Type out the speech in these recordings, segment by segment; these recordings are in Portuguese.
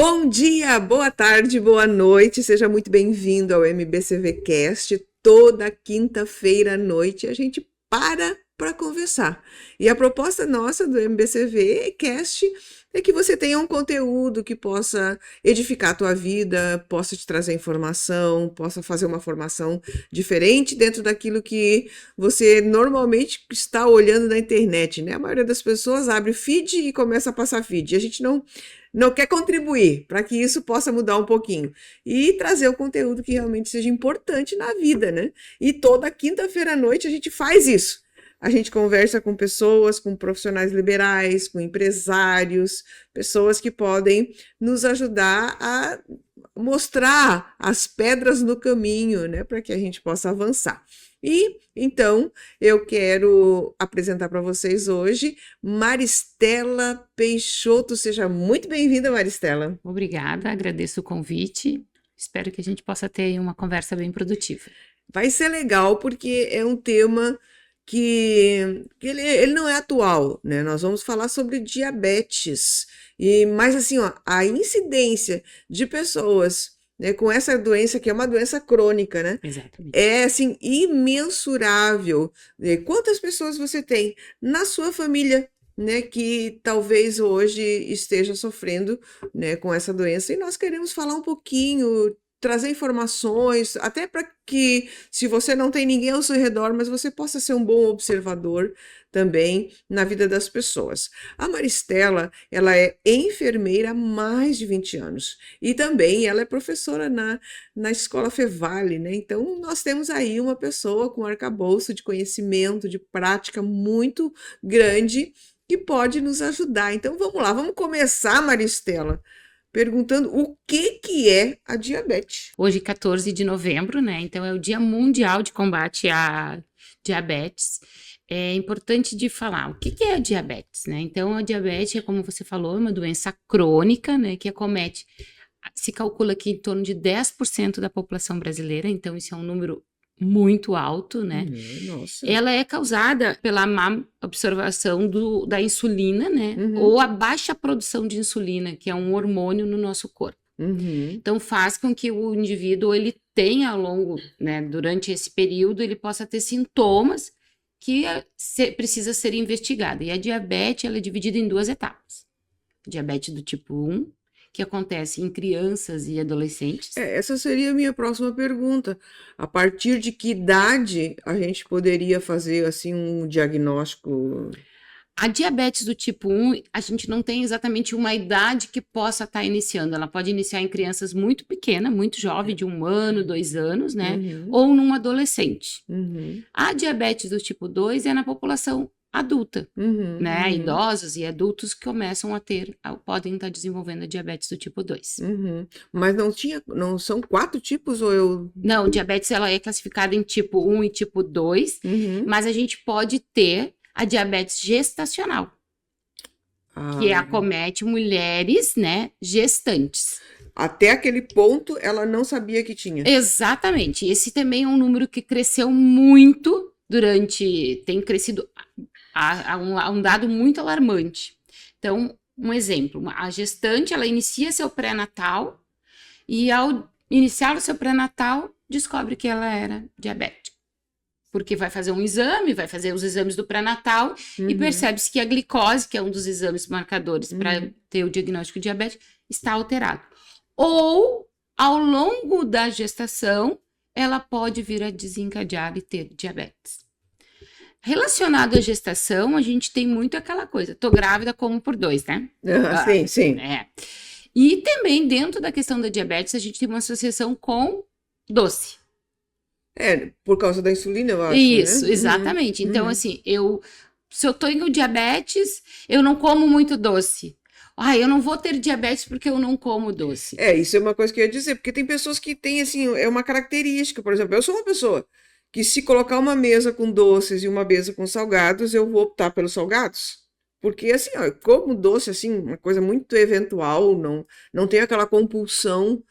Bom dia, boa tarde, boa noite, seja muito bem-vindo ao MBCV Cast. Toda quinta-feira à noite a gente para conversar. E a proposta nossa do MBCV Cast é que você tenha um conteúdo que possa edificar a tua vida, possa te trazer informação, possa fazer uma formação diferente dentro daquilo que você normalmente está olhando na internet, né? A maioria das pessoas abre feed e começa a passar feed. E a gente não quer contribuir para que isso possa mudar um pouquinho e trazer o conteúdo que realmente seja importante na vida, né? E toda quinta-feira à noite a gente faz isso. A gente conversa com pessoas, com profissionais liberais, com empresários, pessoas que podem nos ajudar a mostrar as pedras no caminho, né, para que a gente possa avançar. E então eu quero apresentar para vocês hoje Maristela Peixoto. Seja muito bem-vinda, Maristela. Obrigada, agradeço o convite. Espero que a gente possa ter uma conversa bem produtiva. Vai ser legal porque é um tema que ele não é atual, né? Nós vamos falar sobre diabetes. Mas assim, ó, a incidência de pessoas, né, com essa doença, que é uma doença crônica, né? Exatamente. É assim, imensurável. Quantas pessoas você tem na sua família, né, que talvez hoje esteja sofrendo, né, com essa doença? E nós queremos falar um pouquinho, trazer informações, até para que, se você não tem ninguém ao seu redor, mas você possa ser um bom observador também na vida das pessoas. A Maristela, ela é enfermeira há mais de 20 anos e também ela é professora na Escola Fevale, né? Então, nós temos aí uma pessoa com arcabouço de conhecimento, de prática muito grande que pode nos ajudar. Então, vamos lá, vamos começar, Maristela, perguntando o que é a diabetes. Hoje, 14 de novembro, né? Então é o Dia Mundial de Combate à Diabetes. É importante de falar o que é a diabetes, né? Então a diabetes, como você falou, é uma doença crônica, né? Que acomete, se calcula que em torno de 10% da população brasileira, então isso é um número muito alto, né? Nossa. Ela é causada pela má absorção da insulina, né? Ou a baixa produção de insulina, que é um hormônio no nosso corpo. Então faz com que o indivíduo ele tenha ao longo, né, durante esse período, ele possa ter sintomas que precisa ser investigado. E a diabetes ela é dividida em duas etapas. Diabetes do tipo 1, que acontece em crianças e adolescentes. Essa seria a minha próxima pergunta. A partir de que idade a gente poderia fazer assim um diagnóstico? A diabetes do tipo 1, a gente não tem exatamente uma idade que possa estar iniciando. Ela pode iniciar em crianças muito pequenas, muito jovem, de 1 ano, 2 anos, né? Ou num adolescente. A diabetes do tipo 2 é na população adulta, né? Idosos e adultos que começam a podem estar desenvolvendo a diabetes do tipo 2. Mas não são 4 tipos ou eu... Não, diabetes ela é classificada em tipo 1 e tipo 2, mas a gente pode ter a diabetes gestacional, que acomete mulheres, né, gestantes. Até aquele ponto ela não sabia que tinha. Exatamente. Esse também é um número que cresceu muito tem crescido a um dado muito alarmante. Então, um exemplo, a gestante, ela inicia seu pré-natal e ao iniciar o seu pré-natal, descobre que ela era diabética. Porque vai fazer um exame, vai fazer os exames do pré-natal e percebe-se que a glicose, que é um dos exames marcadores para ter o diagnóstico de diabetes, está alterado. Ou, ao longo da gestação, ela pode vir a desencadear e ter diabetes. Relacionado à gestação, a gente tem muito aquela coisa, tô grávida, como por 2, né? Sim. E também, dentro da questão da diabetes, a gente tem uma associação com doce. Por causa da insulina, eu acho, Isso, né? exatamente. Então, assim, se eu tenho diabetes, eu não como muito doce. Eu não vou ter diabetes porque eu não como doce. Isso é uma coisa que eu ia dizer, porque tem pessoas que têm, assim, é uma característica. Por exemplo, eu sou uma pessoa que se colocar uma mesa com doces e uma mesa com salgados, eu vou optar pelos salgados. Porque, assim, eu como doce, assim, uma coisa muito eventual, não tenho aquela compulsão.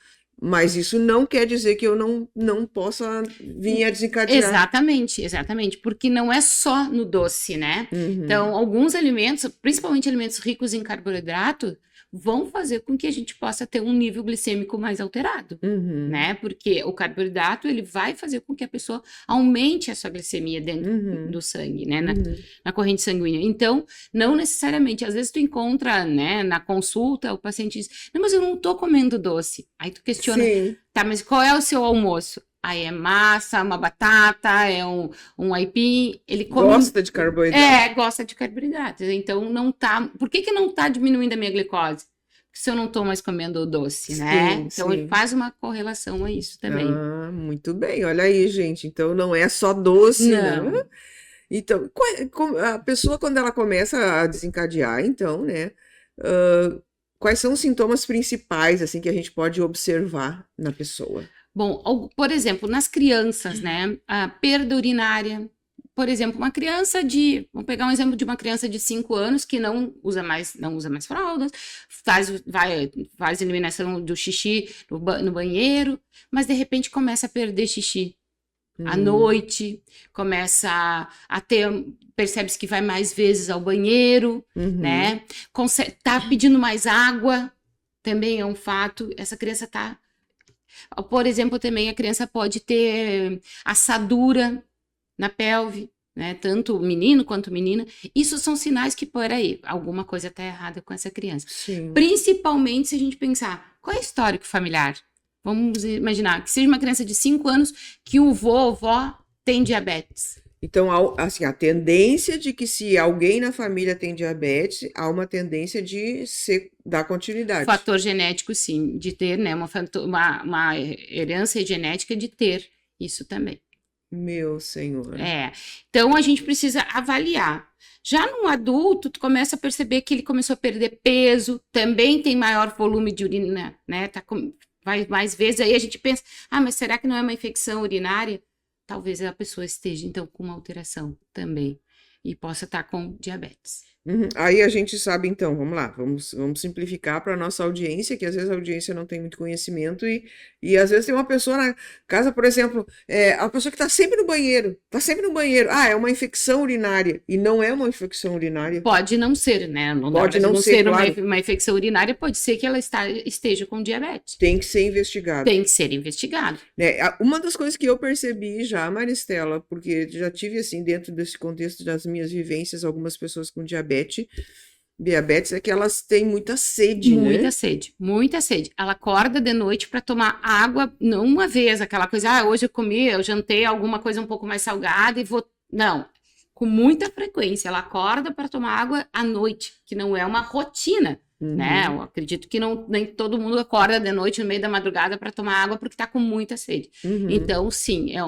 Mas isso não quer dizer que eu não possa vir a desencadear. Exatamente, porque não é só no doce, né? Então, alguns alimentos, principalmente alimentos ricos em carboidrato, vão fazer com que a gente possa ter um nível glicêmico mais alterado, Uhum. né? Porque o carboidrato, ele vai fazer com que a pessoa aumente a sua glicemia dentro do sangue, né? Na corrente sanguínea. Então, não necessariamente, às vezes tu encontra, né, na consulta, o paciente diz, não, mas eu não tô comendo doce. Aí tu questiona, Sim. tá, mas qual é o seu almoço? Aí é massa, uma batata, é um aipim, ele come... Gosta de carboidrato. gosta de carboidratos. Então, não tá... Por que que não tá diminuindo a minha glicose? Porque se eu não tô mais comendo o doce, né? Sim, Então, ele sim. faz uma correlação a isso também. Ah, muito bem. Olha aí, gente. Então, não é só doce, né? Não. Então, a pessoa, quando ela começa a desencadear, então, né? Quais são os sintomas principais, assim, que a gente pode observar na pessoa? Bom, por exemplo, nas crianças, né? A perda urinária. Por exemplo, uma criança vamos pegar um exemplo de uma criança de 5 anos que não usa mais fraldas, faz eliminação do xixi no banheiro, mas de repente começa a perder xixi à noite, começa a ter, percebe-se que vai mais vezes ao banheiro, né? Tá pedindo mais água, também é um fato. Essa criança tá... Por exemplo, também a criança pode ter assadura na pelve, né? Tanto o menino quanto a menina. Isso são sinais que, peraí, alguma coisa está errada com essa criança. Sim. Principalmente se a gente pensar, qual é o histórico familiar? Vamos imaginar que seja uma criança de 5 anos que o vô ou vó tem diabetes. Então, assim, a tendência de que se alguém na família tem diabetes, há uma tendência de dar continuidade. Fator genético, sim, de ter, né? Uma herança genética de ter isso também. Meu senhor. Então, a gente precisa avaliar. Já no adulto, tu começa a perceber que ele começou a perder peso, também tem maior volume de urina, né? Vai mais vezes, aí a gente pensa, mas será que não é uma infecção urinária? Talvez a pessoa esteja, então, com uma alteração também e possa estar com diabetes. Aí a gente sabe, então, vamos lá, vamos simplificar para a nossa audiência, que às vezes a audiência não tem muito conhecimento e às vezes tem uma pessoa na casa, por exemplo, a pessoa que está sempre no banheiro, é uma infecção urinária, e não é uma infecção urinária. Pode não ser, né? Pode não ser, claro. Uma infecção urinária, pode ser que ela esteja com diabetes. Tem que ser investigado. Tem que ser investigado. Uma das coisas que eu percebi já, Maristela, porque já tive, assim, dentro desse contexto das minhas vivências, algumas pessoas com diabetes, é que elas têm muita sede, Muita né? sede, muita sede. Ela acorda de noite para tomar água, não uma vez, aquela coisa, hoje eu jantei alguma coisa um pouco mais salgada e vou... Não, com muita frequência. Ela acorda para tomar água à noite, que não é uma rotina, né? Eu acredito que nem todo mundo acorda de noite, no meio da madrugada, para tomar água porque está com muita sede. Então, sim, é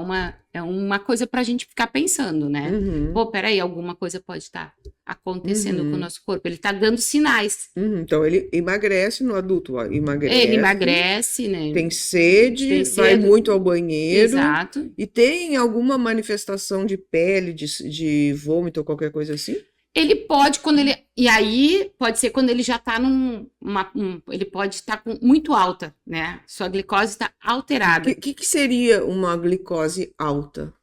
uma coisa para a gente ficar pensando, né? Pô, peraí, alguma coisa pode estar acontecendo com o nosso corpo. Ele está dando sinais. Então, ele emagrece no adulto, emagrece. Ele emagrece, né? Tem sede, vai muito ao banheiro. Exato. E tem alguma manifestação de pele, de vômito ou qualquer coisa assim? Ele pode, e aí, pode ser quando ele já está ele pode estar muito alta, né? Sua glicose está alterada. O que seria uma glicose alta?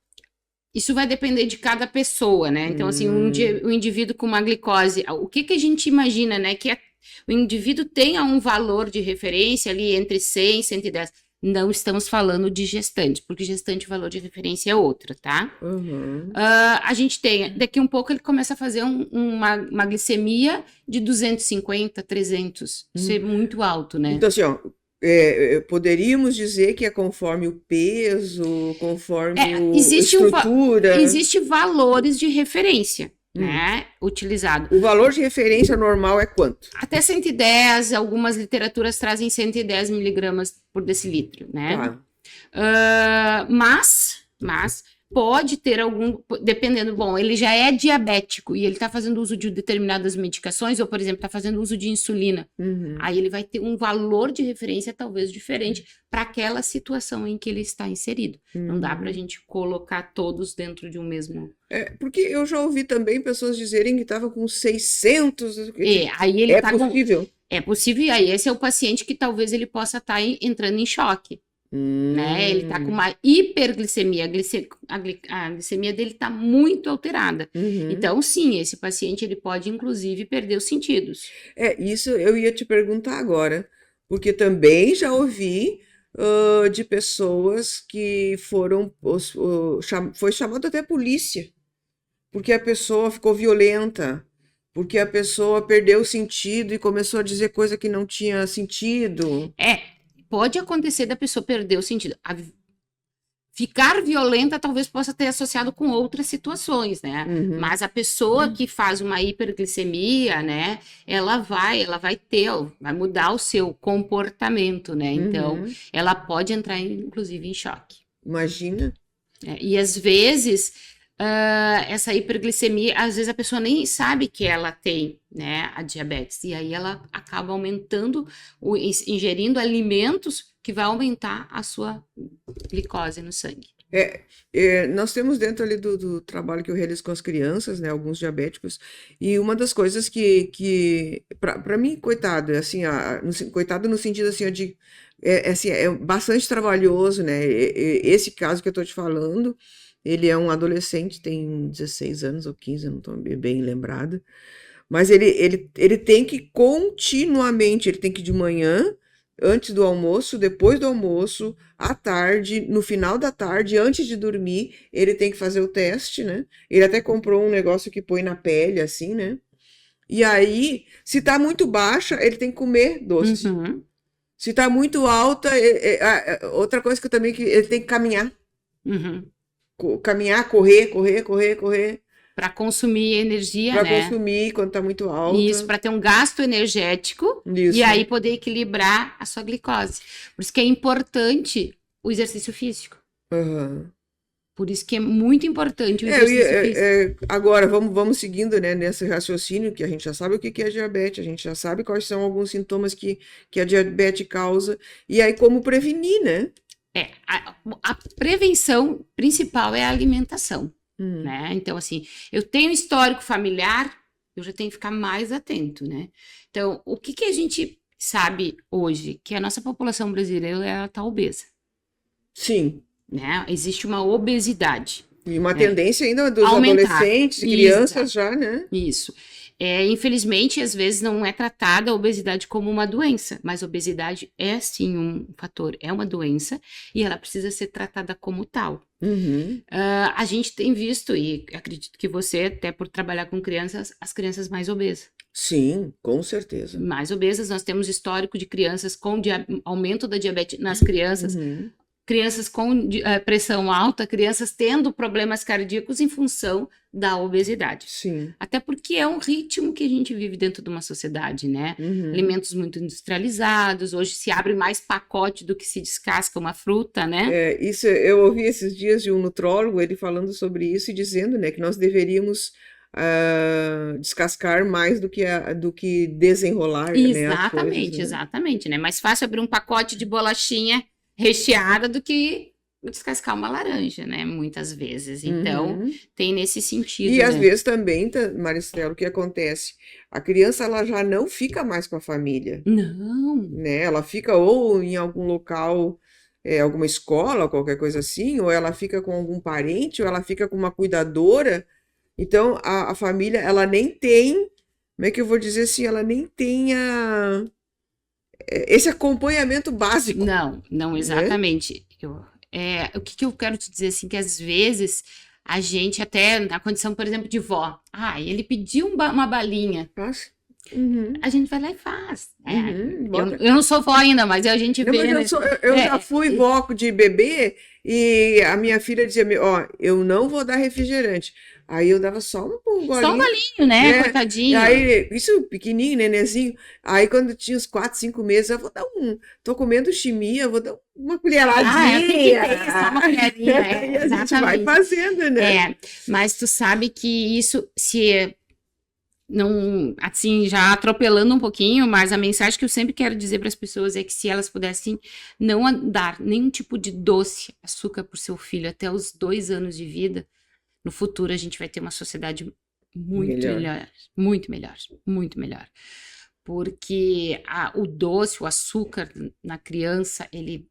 Isso vai depender de cada pessoa, né? Então, assim, o indivíduo com uma glicose, o que a gente imagina, né? Que o indivíduo tenha um valor de referência ali entre 100 e 110. Não estamos falando de gestante, porque gestante o valor de referência é outro, tá? A gente tem, daqui um pouco ele começa a fazer uma glicemia de 250, 300. Isso é muito alto, né? Então, assim, ó, poderíamos dizer que é conforme o peso, conforme a estrutura. Existem valores de referência, né? Utilizado. O valor de referência normal é quanto? Até 110, algumas literaturas trazem 110 miligramas por decilitro, né? Mas pode ter dependendo, bom, ele já é diabético e ele está fazendo uso de determinadas medicações, ou, por exemplo, está fazendo uso de insulina. Aí ele vai ter um valor de referência talvez diferente para aquela situação em que ele está inserido. Não dá para a gente colocar todos dentro de um mesmo... Porque eu já ouvi também pessoas dizerem que estava com 600... aí ele possível? É possível, e aí esse é o paciente que talvez ele possa estar entrando em choque. né? Ele tá com uma hiperglicemia, a glicemia dele tá muito alterada. Então, sim, esse paciente ele pode, inclusive, perder os sentidos. Isso eu ia te perguntar agora, porque também já ouvi de pessoas que foi chamado até polícia, porque a pessoa ficou violenta, porque a pessoa perdeu o sentido e começou a dizer coisa que não tinha sentido. Pode acontecer da pessoa perder o sentido. Ficar violenta talvez possa ter associado com outras situações, né? Mas a pessoa que faz uma hiperglicemia, né? Ela vai mudar o seu comportamento, né? Então, ela pode entrar, inclusive, em choque. Imagina. E às vezes, essa hiperglicemia, às vezes a pessoa nem sabe que ela tem, né, a diabetes. E aí ela acaba ingerindo alimentos que vai aumentar a sua glicose no sangue. Nós temos dentro ali do trabalho que eu realizo com as crianças, né, alguns diabéticos, e uma das coisas que para mim, coitado, assim, coitado no sentido assim, assim, é bastante trabalhoso, né? Esse caso que eu estou te falando, ele é um adolescente, tem 16 anos ou 15, eu não estou bem lembrada, mas ele tem que continuamente, ele tem que ir de manhã, antes do almoço, depois do almoço, à tarde, no final da tarde, antes de dormir, ele tem que fazer o teste, né? Ele até comprou um negócio que põe na pele, assim, né? E aí, se tá muito baixa, ele tem que comer doce. Se tá muito alta, outra coisa que ele tem que caminhar. Caminhar, correr. Para consumir energia, Para né? consumir quando tá muito alta. Isso, para ter um gasto energético e aí poder equilibrar a sua glicose. Por isso que é importante o exercício físico. Por isso que é muito importante o exercício físico. Agora, vamos seguindo, né, nesse raciocínio, que a gente já sabe o que é diabetes, a gente já sabe quais são alguns sintomas que a diabetes causa, e aí como prevenir, né? A prevenção principal é a alimentação. Né? Então, assim, eu tenho histórico familiar, eu já tenho que ficar mais atento, né? Então, o que a gente sabe hoje? Que a nossa população brasileira, ela tá obesa. Sim. Né? Existe uma obesidade. E uma tendência ainda dos adolescentes e crianças já, né? Isso. Infelizmente, às vezes não é tratada a obesidade como uma doença, mas a obesidade é sim um fator, é uma doença e ela precisa ser tratada como tal. A gente tem visto, e acredito que você, até por trabalhar com crianças, as crianças mais obesas. Sim, com certeza. Mais obesas, nós temos histórico de crianças com aumento da diabetes nas crianças, crianças com pressão alta, crianças tendo problemas cardíacos em função da obesidade. Sim. Até porque é um ritmo que a gente vive dentro de uma sociedade, né? Alimentos muito industrializados, hoje se abre mais pacote do que se descasca uma fruta, né? Isso eu ouvi esses dias de um nutrólogo, ele falando sobre isso e dizendo, né, que nós deveríamos descascar mais do que desenrolar, exatamente, né, as coisas, né? Exatamente, né? Mais fácil abrir um pacote de bolachinha recheada do que descascar uma laranja, né? Muitas vezes. Então, tem nesse sentido. E às vezes também, Maristela, o que acontece? A criança ela já não fica mais com a família. Não. Né? Ela fica ou em algum local, alguma escola, qualquer coisa assim, ou ela fica com algum parente, ou ela fica com uma cuidadora. Então, a família, ela nem tem, como é que eu vou dizer assim, ela nem tem esse acompanhamento básico. Não, exatamente. Né? O que eu quero te dizer, assim, que às vezes a gente até, na condição, por exemplo, de vó, ele pediu uma balinha. Nossa. A gente vai lá e faz. Eu não sou vó ainda, mas a gente vê. Eu já fui vó de bebê e a minha filha dizia, eu não vou dar refrigerante. Aí eu dava só um golinho. Só um golinho, né? Coitadinho. Aí, isso pequenininho, nenenzinho. Aí quando tinha uns 4, 5 meses, eu vou dar tô comendo chimia, eu vou dar uma colheradinha. Tem que ter só uma colherinha. E a gente vai fazendo, né? Mas tu sabe que isso, se não, assim, já atropelando um pouquinho, mas a mensagem que eu sempre quero dizer para as pessoas é que se elas pudessem não dar nenhum tipo de doce, açúcar para o seu filho até os 2 anos de vida, no futuro a gente vai ter uma sociedade muito melhor, muito melhor. Porque o doce, o açúcar na criança, ele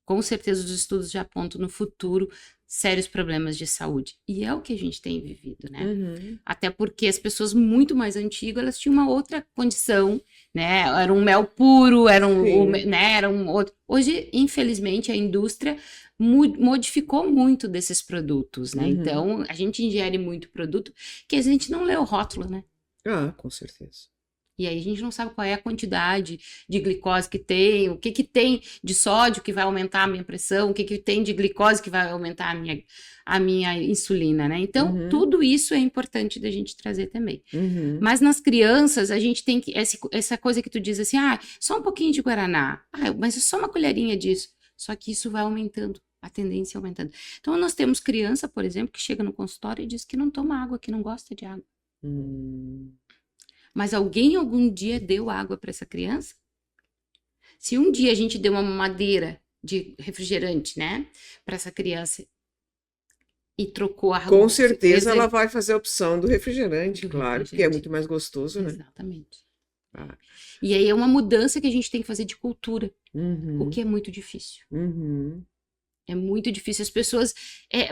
com certeza os estudos já apontam no futuro sérios problemas de saúde. E é o que a gente tem vivido, né? Uhum. Até porque as pessoas muito mais antigas, elas tinham uma outra condição, né? Era um mel puro, né? Era um outro. Hoje, infelizmente, a indústria modificou muito desses produtos, né? Uhum. Então, a gente ingere muito produto que a gente não lê o rótulo, né? Ah, com certeza. E aí a gente não sabe qual é a quantidade de glicose que tem, o que que tem de sódio que vai aumentar a minha pressão, o que que tem de glicose que vai aumentar a minha insulina, né? Então, Uhum. tudo isso é importante da gente trazer também. Uhum. Mas nas crianças, a gente tem que, essa coisa que tu diz assim, só um pouquinho de guaraná, mas é só uma colherinha disso. Só que isso vai aumentando, a tendência é aumentando. Então, nós temos criança, por exemplo, que chega no consultório e diz que não toma água, que não gosta de água. Mas alguém algum dia deu água para essa criança? Se um dia a gente deu uma mamadeira de refrigerante, né, para essa criança e trocou a água. Com certeza ela vai fazer a opção do refrigerante, claro, porque é muito mais gostoso, né? Exatamente. E aí é uma mudança que a gente tem que fazer de cultura, o que é muito difícil. É muito difícil. As pessoas...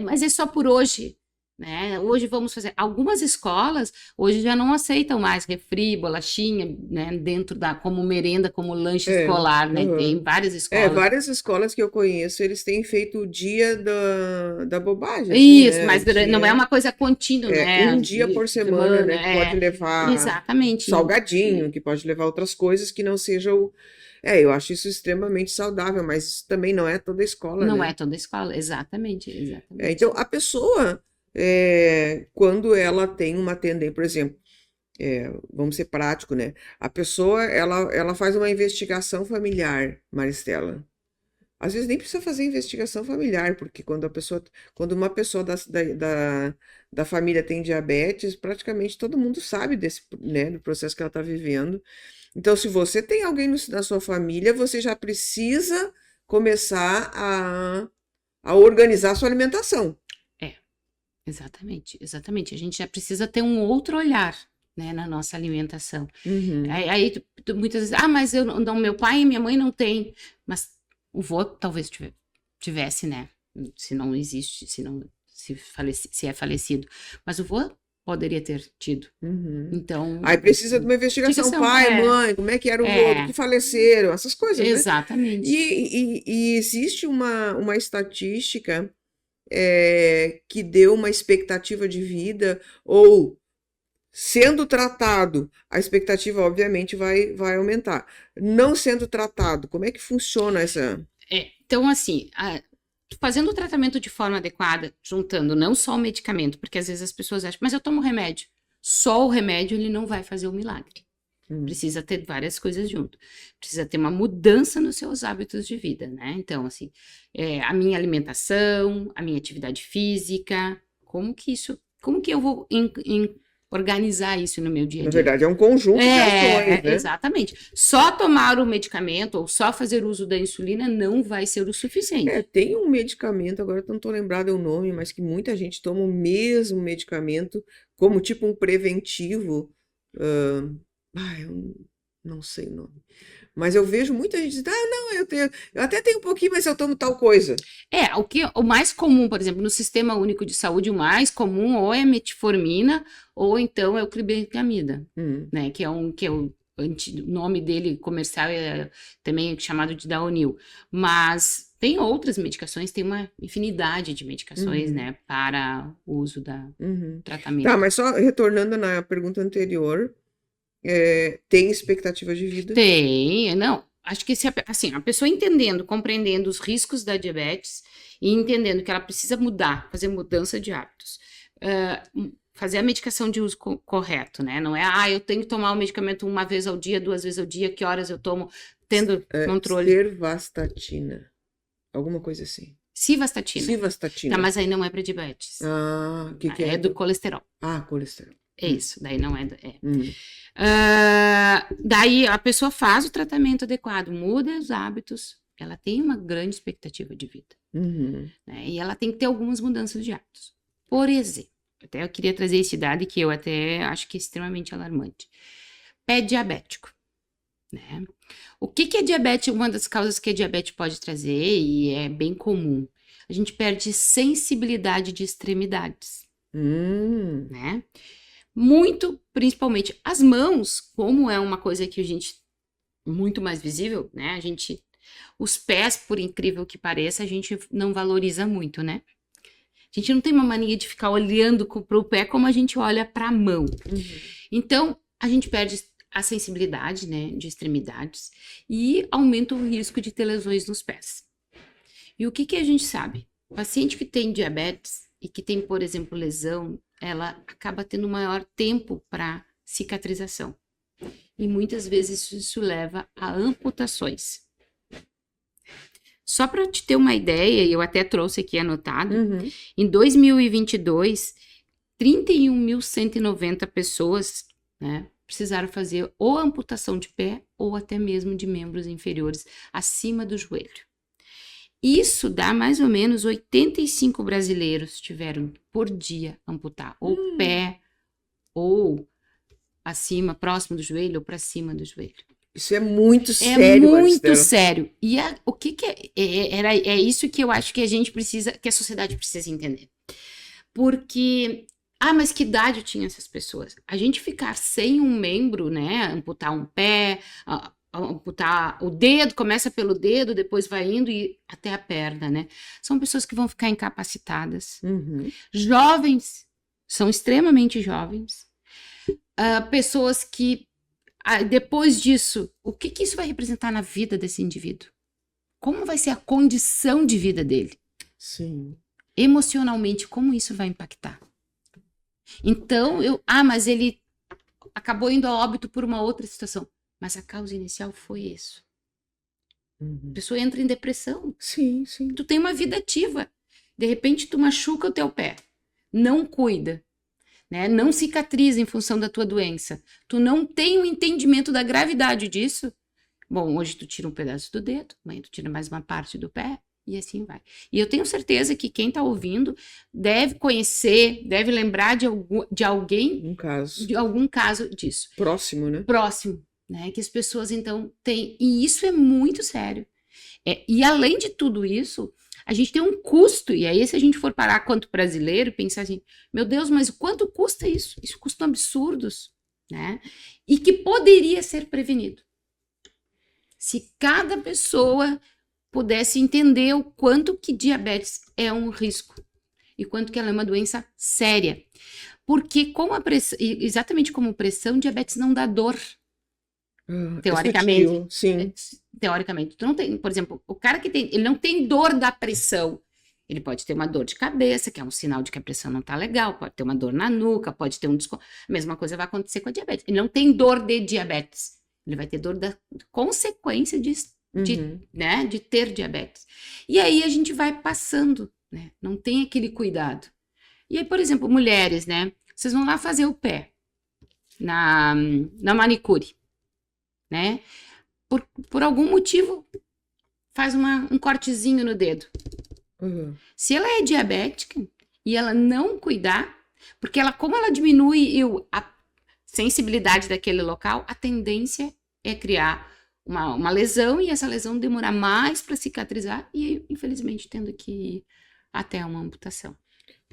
mas é só por hoje. Né? Hoje vamos fazer. Algumas escolas hoje já não aceitam mais refri, bolachinha, né? Dentro como merenda, como lanche escolar, né? Tem várias escolas. Várias escolas que eu conheço, eles têm feito o dia da bobagem. Isso, assim, mas não é uma coisa contínua, né? Um dia por semana, né? Que pode levar exatamente. Salgadinho, que pode levar outras coisas que não sejam. Eu acho isso extremamente saudável, mas também não é toda escola, não né? é toda escola, exatamente. Então, a pessoa. Quando ela tem uma tendência, por exemplo, vamos ser prático, né? A pessoa, ela faz uma investigação familiar, Maristela. Às vezes nem precisa fazer investigação familiar, porque quando uma pessoa da família tem diabetes, praticamente todo mundo sabe né, do processo que ela está vivendo. Então, se você tem alguém na sua família, você já precisa começar a organizar a sua alimentação. Exatamente. A gente já precisa ter um outro olhar, né, na nossa alimentação. Aí muitas vezes, mas meu pai e minha mãe não têm, mas o vô talvez tivesse, né, se não existe, se é falecido, mas o vô poderia ter tido. Então... Aí precisa de uma investigação, pai, mãe, como é que era o vô, que faleceram, essas coisas, exatamente. Né? E existe uma estatística que deu uma expectativa de vida, ou sendo tratado, a expectativa obviamente vai aumentar. Não sendo tratado, como é que funciona essa... Então, assim, fazendo o tratamento de forma adequada, juntando não só o medicamento, porque às vezes as pessoas acham, mas eu tomo remédio. Só o remédio, ele não vai fazer o milagre. Precisa ter várias coisas junto. Precisa ter uma mudança nos seus hábitos de vida, né? Então, assim, a minha alimentação, a minha atividade física, como que eu vou organizar isso no meu dia a dia? Na verdade, é um conjunto de ações, né? Exatamente. Só tomar o medicamento ou só fazer uso da insulina não vai ser o suficiente. Tem um medicamento, agora não estou lembrada o nome, mas que muita gente toma o mesmo medicamento como tipo um preventivo. Eu não sei o nome. Mas eu vejo muita gente dizer, não, eu até tenho um pouquinho, mas eu tomo tal coisa. O mais comum, por exemplo, no Sistema Único de Saúde, o mais comum ou é a metformina ou então é o clibentamida, né? Que é o nome dele comercial também chamado de Daonil. Mas tem outras medicações, tem uma infinidade de medicações, né? Para o uso da tratamento. Tá, mas só retornando na pergunta anterior, tem expectativa de vida? Tem, não. Acho que a pessoa entendendo, compreendendo os riscos da diabetes e entendendo que ela precisa fazer mudança de hábitos, fazer a medicação de uso correto, né? Não é, eu tenho que tomar o medicamento uma vez ao dia, 2 vezes ao dia, que horas eu tomo, tendo controle. Servastatina, alguma coisa assim. Civastatina. Tá, mas aí não é para diabetes. O que é? É do colesterol. Colesterol. É isso, daí não é. Daí a pessoa faz o tratamento adequado, muda os hábitos, ela tem uma grande expectativa de vida. Né? E ela tem que ter algumas mudanças de hábitos. Por exemplo, até eu queria trazer esse dado que eu até acho que é extremamente alarmante. Pé diabético. né? O que que é diabetes? Uma das causas que a diabetes pode trazer, e é bem comum, a gente perde sensibilidade de extremidades, né? Muito, principalmente as mãos, como é uma coisa que a gente, muito mais visível, né? A gente, os pés, por incrível que pareça, a gente não valoriza muito, né? A gente não tem uma mania de ficar olhando para o pé como a gente olha para a mão. Então, a gente perde a sensibilidade, né, de extremidades e aumenta o risco de ter lesões nos pés. E o que que a gente sabe? O paciente que tem diabetes e que tem, por exemplo, lesão, ela acaba tendo maior tempo para cicatrização. E muitas vezes isso leva a amputações. Só para te ter uma ideia, eu até trouxe aqui anotado, em 2022, 31.190 pessoas, né, precisaram fazer ou amputação de pé ou até mesmo de membros inferiores acima do joelho. Isso dá mais ou menos 85 brasileiros tiveram por dia amputar ou pé ou acima, próximo do joelho ou para cima do joelho. Isso é muito É sério, muito Maristela. sério. E o que que é isso que eu acho que a gente precisa, que a sociedade precisa entender. Porque, mas que idade tinha essas pessoas? A gente ficar sem um membro, né, amputar um pé, amputar o dedo, começa pelo dedo, depois vai indo e até a perna, né? São pessoas que vão ficar incapacitadas. Jovens, são extremamente jovens. Pessoas que depois disso, o que que isso vai representar na vida desse indivíduo? Como vai ser a condição de vida dele? Sim. Emocionalmente, como isso vai impactar? Então, mas ele acabou indo a óbito por uma outra situação. Mas a causa inicial foi isso. A pessoa entra em depressão. Sim, sim. Tu tem uma vida ativa. De repente, tu machuca o teu pé. Não cuida. Né? Não cicatriza em função da tua doença. Tu não tem um entendimento da gravidade disso. Bom, hoje tu tira um pedaço do dedo, amanhã tu tira mais uma parte do pé, e assim vai. E eu tenho certeza que quem tá ouvindo deve conhecer, deve lembrar de alguém, de algum caso disso. Próximo, né? Próximo, né? Que as pessoas então têm. E isso é muito sério. E além de tudo isso, a gente tem um custo, e aí se a gente for parar quanto brasileiro e pensar assim, meu Deus, mas quanto custa isso? Isso custam absurdos, né? E que poderia ser prevenido. Se cada pessoa pudesse entender o quanto que diabetes é um risco e quanto que ela é uma doença séria. Porque como exatamente como pressão, diabetes não dá dor. Teoricamente. Sim. Teoricamente. Tu não tem, por exemplo, o cara que tem, ele não tem dor da pressão. Ele pode ter uma dor de cabeça, que é um sinal de que a pressão não tá legal, pode ter uma dor na nuca, pode ter a mesma coisa vai acontecer com a diabetes. Ele não tem dor de diabetes. Ele vai ter dor da consequência né, de ter diabetes. E aí a gente vai passando, né? Não tem aquele cuidado. E aí, por exemplo, mulheres, né? Vocês vão lá fazer o pé na manicure, né? Por algum motivo, faz um cortezinho no dedo. Se ela é diabética e ela não cuidar, porque como ela diminui a sensibilidade daquele local, a tendência é criar uma lesão e essa lesão demorar mais para cicatrizar e, infelizmente, tendo que ir até uma amputação.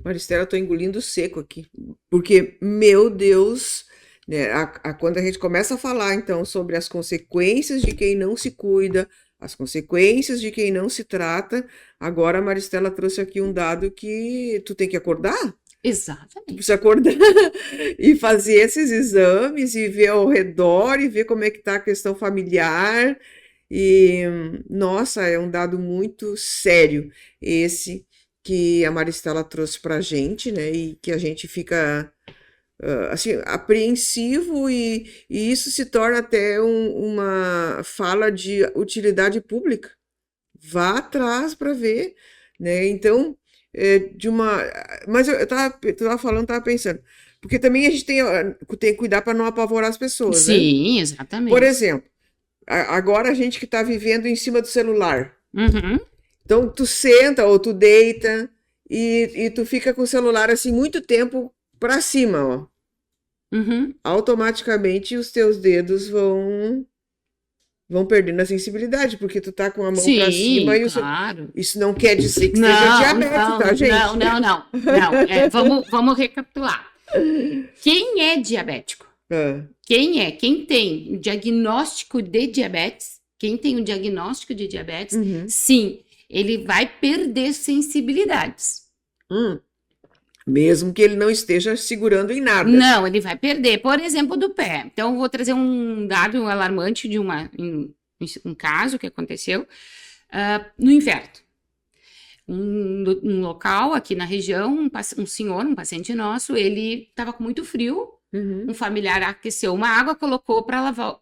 Maristela, eu tô engolindo seco aqui, porque, meu Deus, né, quando a gente começa a falar, então, sobre as consequências de quem não se cuida, as consequências de quem não se trata, agora a Maristela trouxe aqui um dado que tu tem que acordar. Exatamente. Tu precisa acordar e fazer esses exames e ver ao redor e ver como é que tá a questão familiar. E, nossa, é um dado muito sério esse que a Maristela trouxe pra gente, né? E que a gente fica assim, apreensivo e isso se torna até uma fala de utilidade pública. Vá atrás para ver, né? Então, mas eu tava falando, tava pensando, porque também a gente tem que cuidar para não apavorar as pessoas, né? Sim, exatamente. Por exemplo, agora a gente que está vivendo em cima do celular. Então, tu senta ou tu deita e tu fica com o celular assim muito tempo para cima, ó. Automaticamente os teus dedos vão vão perdendo a sensibilidade, porque tu tá com a mão pra Sim, cima e claro. isso não quer dizer que seja Não, diabetes, tá, gente? Vamos recapitular. Quem é diabético? Ah, Quem tem o diagnóstico de diabetes, quem tem o diagnóstico de diabetes, uhum. sim, ele vai perder sensibilidades. Mesmo que ele não esteja segurando em nada. Não, ele vai perder. Por exemplo, do pé. Então, eu vou trazer um dado alarmante de um caso que aconteceu no inverno. Um local aqui na região, um senhor, um paciente nosso, ele estava com muito frio. Um familiar aqueceu uma água, colocou para lavar,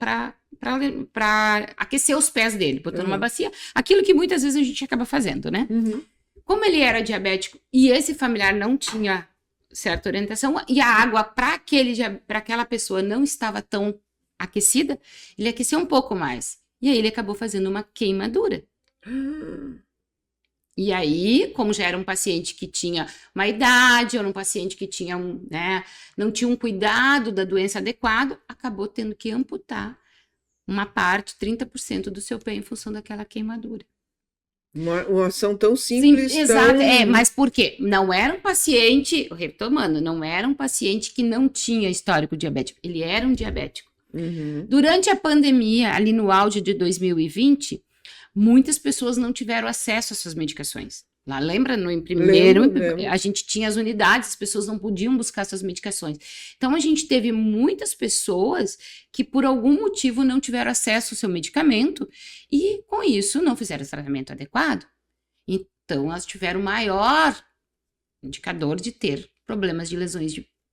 para aquecer os pés dele, botou numa bacia. Aquilo que muitas vezes a gente acaba fazendo, né? Como ele era diabético e esse familiar não tinha certa orientação e a água para aquela pessoa não estava tão aquecida, ele aqueceu um pouco mais. E aí ele acabou fazendo uma queimadura. E aí, como já era um paciente que tinha uma idade, ou um paciente que tinha não tinha um cuidado da doença adequado, acabou tendo que amputar uma parte, 30% do seu pé em função daquela queimadura. Uma ação tão simples. Sim, exato. Mas por quê? Não era um paciente, retomando, não era um paciente que não tinha histórico diabético, ele era um diabético. Durante a pandemia, ali no auge de 2020, muitas pessoas não tiveram acesso às suas medicações. Lá, lembra? Lembro. A gente tinha as unidades, as pessoas não podiam buscar suas medicações. Então, a gente teve muitas pessoas que, por algum motivo, não tiveram acesso ao seu medicamento e, com isso, não fizeram o tratamento adequado. Então, elas tiveram maior indicador de ter problemas de lesões,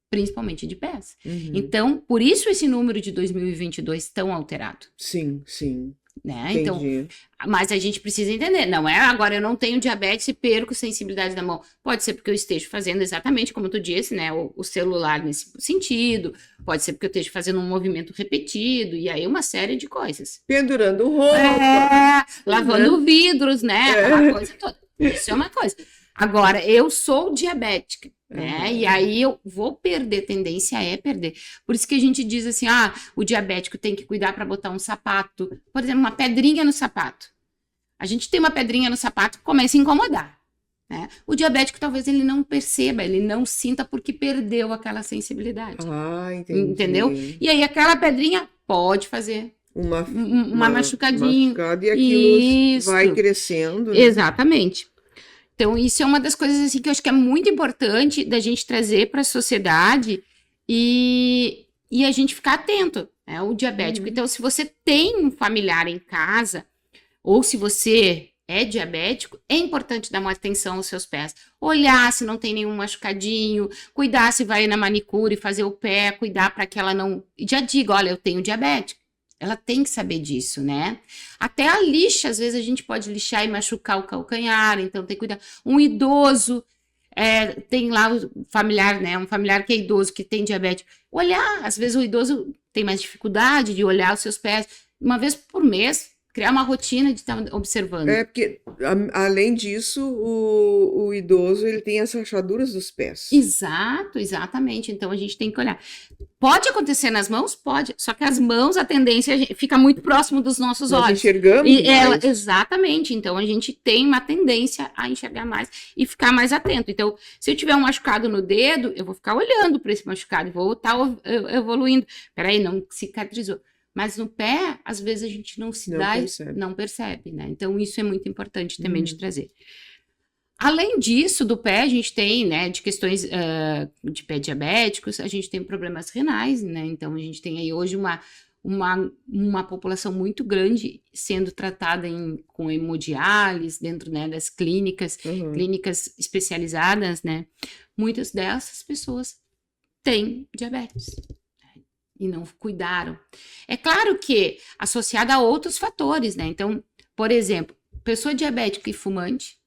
principalmente de pés. Então, por isso esse número de 2022 tão alterado. Sim. Né? Então, mas a gente precisa entender, não é agora eu não tenho diabetes e perco sensibilidade da mão. Pode ser porque eu esteja fazendo exatamente como tu disse, né? O celular nesse sentido, pode ser porque eu esteja fazendo um movimento repetido, e aí uma série de coisas. Pendurando roupa. Lavando vidros, né? Aquela coisa toda. Isso é uma coisa. Agora, eu sou diabética, né? E aí eu vou perder, tendência é perder. Por isso que a gente diz assim, o diabético tem que cuidar para botar um sapato, por exemplo, uma pedrinha no sapato. A gente tem uma pedrinha no sapato que começa a incomodar, né? O diabético talvez ele não perceba, ele não sinta porque perdeu aquela sensibilidade. Entendi. Entendeu? E aí aquela pedrinha pode fazer uma machucadinha. E aquilo vai crescendo. Né? Exatamente. Então, isso é uma das coisas assim, que eu acho que é muito importante da gente trazer para a sociedade e a gente ficar atento, né? O diabético. Então, se você tem um familiar em casa, ou se você é diabético, é importante dar uma atenção aos seus pés. Olhar se não tem nenhum machucadinho, cuidar se vai na manicure fazer o pé, cuidar para que ela não... Já diga, olha, eu tenho diabetes. Ela tem que saber disso, né? Até a lixa, às vezes a gente pode lixar e machucar o calcanhar, então tem que cuidar. Um idoso, tem lá o familiar, né? Um familiar que é idoso, que tem diabetes. Olhar, às vezes o idoso tem mais dificuldade de olhar os seus pés. Uma vez por mês, criar uma rotina de estar observando. Porque, além disso, o idoso, ele tem as rachaduras dos pés. Exatamente. Então, a gente tem que olhar. Pode acontecer nas mãos? Pode. Só que as mãos, a tendência fica muito próximo dos nossos olhos. Nós enxergamos mais. Exatamente. Então, a gente tem uma tendência a enxergar mais e ficar mais atento. Então, se eu tiver um machucado no dedo, eu vou ficar olhando para esse machucado e vou estar evoluindo. Peraí, não cicatrizou. Mas no pé, às vezes a gente não percebe, né? Então, isso é muito importante também de trazer. Além disso, do pé, a gente tem, né, de questões de pé diabéticos, a gente tem problemas renais, né? Então, a gente tem aí hoje uma população muito grande sendo tratada com hemodiálise dentro, né, das clínicas especializadas, né? Muitas dessas pessoas têm diabetes. E não cuidaram. É claro que associada a outros fatores, né? Então, por exemplo, pessoa diabética e fumante,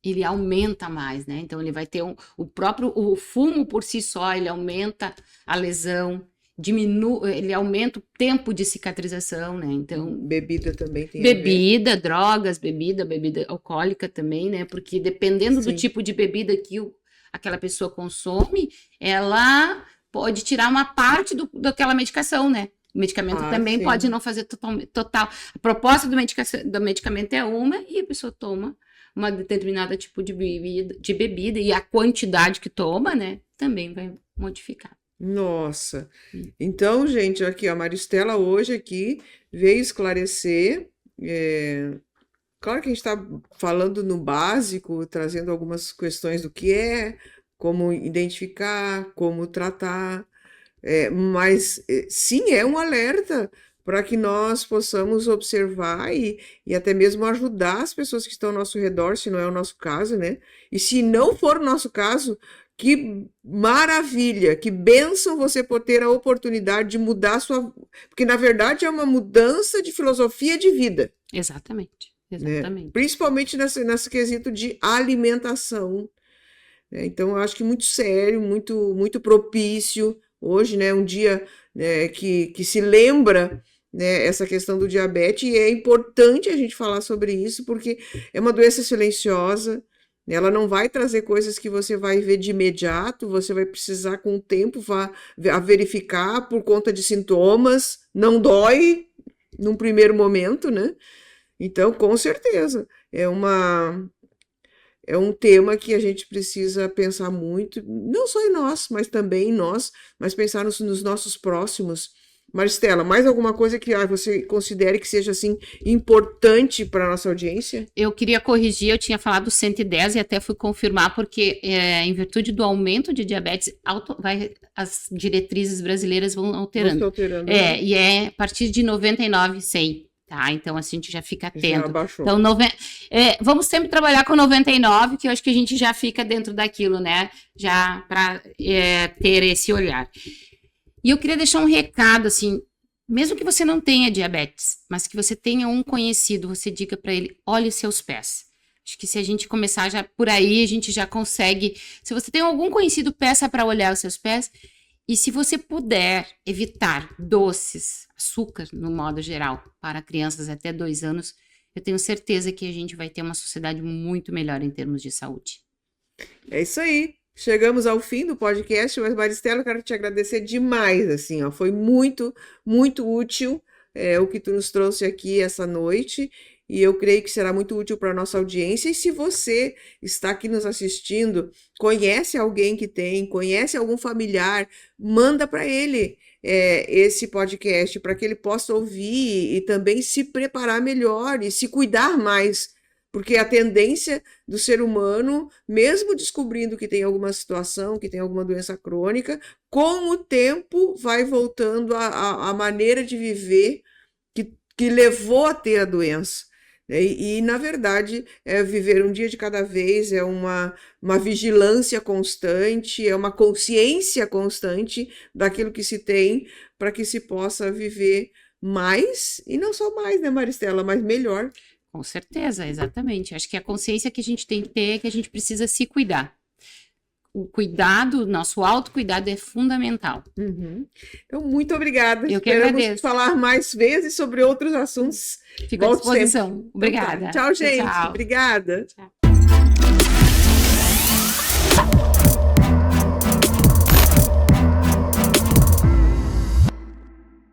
ele aumenta mais, né? Então, ele vai ter o fumo por si só, ele aumenta a lesão, ele aumenta o tempo de cicatrização, né? Então, bebida também tem bebida, drogas, bebida alcoólica também, né? Porque dependendo do tipo de bebida que aquela pessoa consome, ela pode tirar uma parte daquela medicação, né? O medicamento Ah, também sim. pode não fazer total. A proposta do medicamento é uma e a pessoa toma uma determinada tipo de bebida e a quantidade que toma, né, também vai modificar. Nossa. Então, gente, aqui a Maristela hoje aqui veio esclarecer. Claro que a gente está falando no básico, trazendo algumas questões do que é, como identificar, como tratar, mas sim, é um alerta para que nós possamos observar e até mesmo ajudar as pessoas que estão ao nosso redor, se não é o nosso caso, né? E se não for o nosso caso, que maravilha, que bênção você por ter a oportunidade de mudar a sua. Porque, na verdade, é uma mudança de filosofia de vida, Exatamente, né? exatamente. Principalmente nesse quesito de alimentação, né? Então, eu acho que muito sério, muito, muito propício. Hoje, né, um dia, né, que se lembra, né, essa questão do diabetes, e é importante a gente falar sobre isso, porque é uma doença silenciosa, né? Ela não vai trazer coisas que você vai ver de imediato, você vai precisar, com o tempo, a verificar por conta de sintomas, não dói num primeiro momento, né? Então, com certeza, é um tema que a gente precisa pensar muito, não só em nós, mas também em nós, mas pensar nos nossos próximos. Maristela, mais alguma coisa que você considere que seja assim importante para a nossa audiência? Eu queria corrigir, eu tinha falado 110 e até fui confirmar, porque em virtude do aumento de diabetes, as diretrizes brasileiras vão alterando. Você alterando, né? E é a partir de 99, 100. Tá, então assim, a gente já fica Já atento. abaixou. Então, vamos sempre trabalhar com 99, que eu acho que a gente já fica dentro daquilo, né? Já para ter esse olhar. E eu queria deixar um recado, assim, mesmo que você não tenha diabetes, mas que você tenha um conhecido, você diga para ele, olhe os seus pés. Acho que se a gente começar já por aí, a gente já consegue. Se você tem algum conhecido, peça para olhar os seus pés. E se você puder evitar doces, açúcar, no modo geral, para crianças até 2 anos, eu tenho certeza que a gente vai ter uma sociedade muito melhor em termos de saúde. É isso aí. Chegamos ao fim do podcast, mas Maristela, eu quero te agradecer demais, assim, ó, foi muito, muito útil o que tu nos trouxe aqui essa noite, e eu creio que será muito útil para a nossa audiência. E se você está aqui nos assistindo, conhece alguém que tem, conhece algum familiar, manda para ele esse podcast, para que ele possa ouvir e também se preparar melhor e se cuidar mais. Porque a tendência do ser humano, mesmo descobrindo que tem alguma situação, que tem alguma doença crônica, com o tempo vai voltando à maneira de viver que levou a ter a doença. Na verdade, é viver um dia de cada vez, é uma vigilância constante, é uma consciência constante daquilo que se tem, para que se possa viver mais, e não só mais, né, Maristela, mas melhor. Com certeza, exatamente. Acho que a consciência que a gente tem que ter é que a gente precisa se cuidar. O cuidado, nosso autocuidado é fundamental. Uhum. Então, muito obrigada. Eu que Esperamos agradeço. falar mais vezes sobre outros assuntos. Fico à disposição. Sempre. Obrigada. Então, tá. Tchau, gente. Tchau. Obrigada. Tchau.